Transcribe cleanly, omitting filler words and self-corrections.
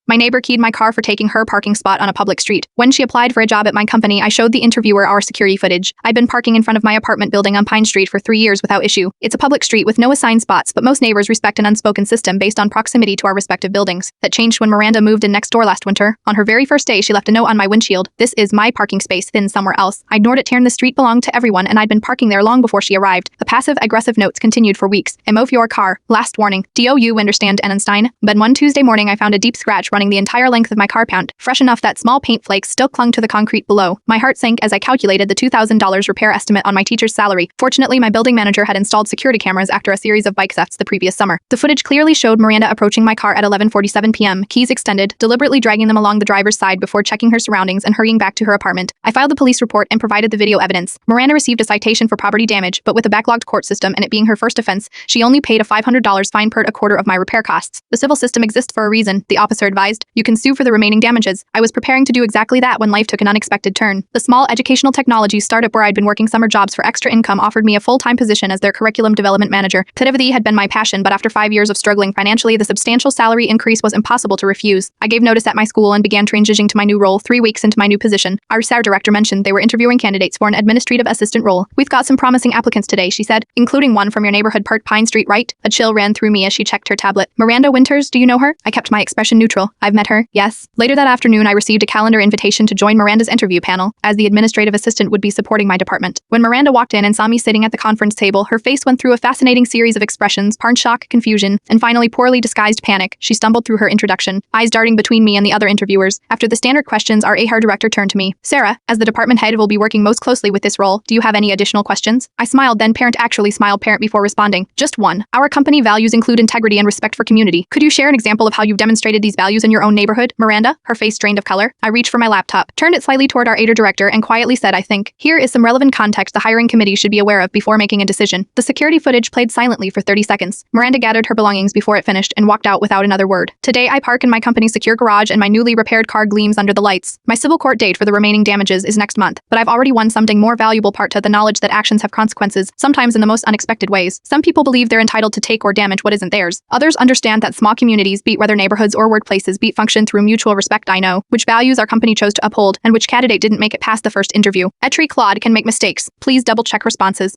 My neighbor keyed my car for taking her parking spot on a public street. When she applied for a job at my company, I showed the interviewer our security footage. I'd been parking in front of my apartment building on Pine Street for 3 years without issue. It's a public street with no assigned spots, but most neighbors respect an unspoken system based on proximity to our respective buildings. That changed when Miranda moved in next door last winter. On her very first day, she left a note on my windshield. "This is my parking space, thin somewhere else." I ignored it. The street belonged to everyone, and I'd been parking there long before she arrived. The passive-aggressive notes continued for weeks. "Move your car. Last warning. Do you understand, Annenstein?" But one Tuesday morning, I found a deep scratch running the entire length of my car pound, fresh enough that small paint flakes still clung to the concrete below. My heart sank as I calculated the $2,000 repair estimate on my teacher's salary. Fortunately, my building manager had installed security cameras after a series of bike thefts the previous summer. The footage clearly showed Miranda approaching my car at 11:47 p.m., keys extended, deliberately dragging them along the driver's side before checking her surroundings and hurrying back to her apartment. I filed the police report and provided the video evidence. Miranda received a citation for property damage, but with a backlogged court system and it being her first offense, she only paid a $500 fine per a quarter of my repair costs. The civil system exists for a reason, the officer advised. You can sue for the remaining damages. I was preparing to do exactly that when life took an unexpected turn. The small educational technology startup where I'd been working summer jobs for extra income offered me a full-time position as their curriculum development manager. Creativity had been my passion, but after 5 years of struggling financially, the substantial salary increase was impossible to refuse. I gave notice at my school and began transitioning to my new role 3 weeks into my new position. Our SAR director mentioned they were interviewing candidates for an administrative assistant role. "We've got some promising applicants today," she said, "including one from your neighborhood Park Pine Street, right?" A chill ran through me as she checked her tablet. "Miranda Winters, do you know her?" I kept my expression neutral. "I've met her, yes." Later that afternoon, I received a calendar invitation to join Miranda's interview panel, as the administrative assistant would be supporting my department. When Miranda walked in and saw me sitting at the conference table, her face went through a fascinating series of expressions: shock, confusion, and finally poorly disguised panic. She stumbled through her introduction, eyes darting between me and the other interviewers. After the standard questions, our HR director turned to me. "Sarah, as the department head will be working most closely with this role, do you have any additional questions?" I smiled, then actually smiled parent before responding. "Just one. Our company values include integrity and respect for community. Could you share an example of how you've demonstrated these values in your own neighborhood?" Miranda, her face drained of color. I reached for my laptop, turned it slightly toward our HR director, and quietly said, "I think here is some relevant context the hiring committee should be aware of before making a decision." The security footage played silently for 30 seconds. Miranda gathered her belongings before it finished and walked out without another word. "Today I park in my company's secure garage and my newly repaired car gleams under the lights. My civil court date for the remaining damages is next month, but I've already won something more valuable, part to the knowledge that actions have consequences, sometimes in the most unexpected ways. Some people believe they're entitled to take or damage what isn't theirs. Others understand that small communities, be it whether neighborhoods or workplaces, function through mutual respect. I know which values our company chose to uphold and which candidate didn't make it past the first interview. Etri Claude can make mistakes. Please double-check responses."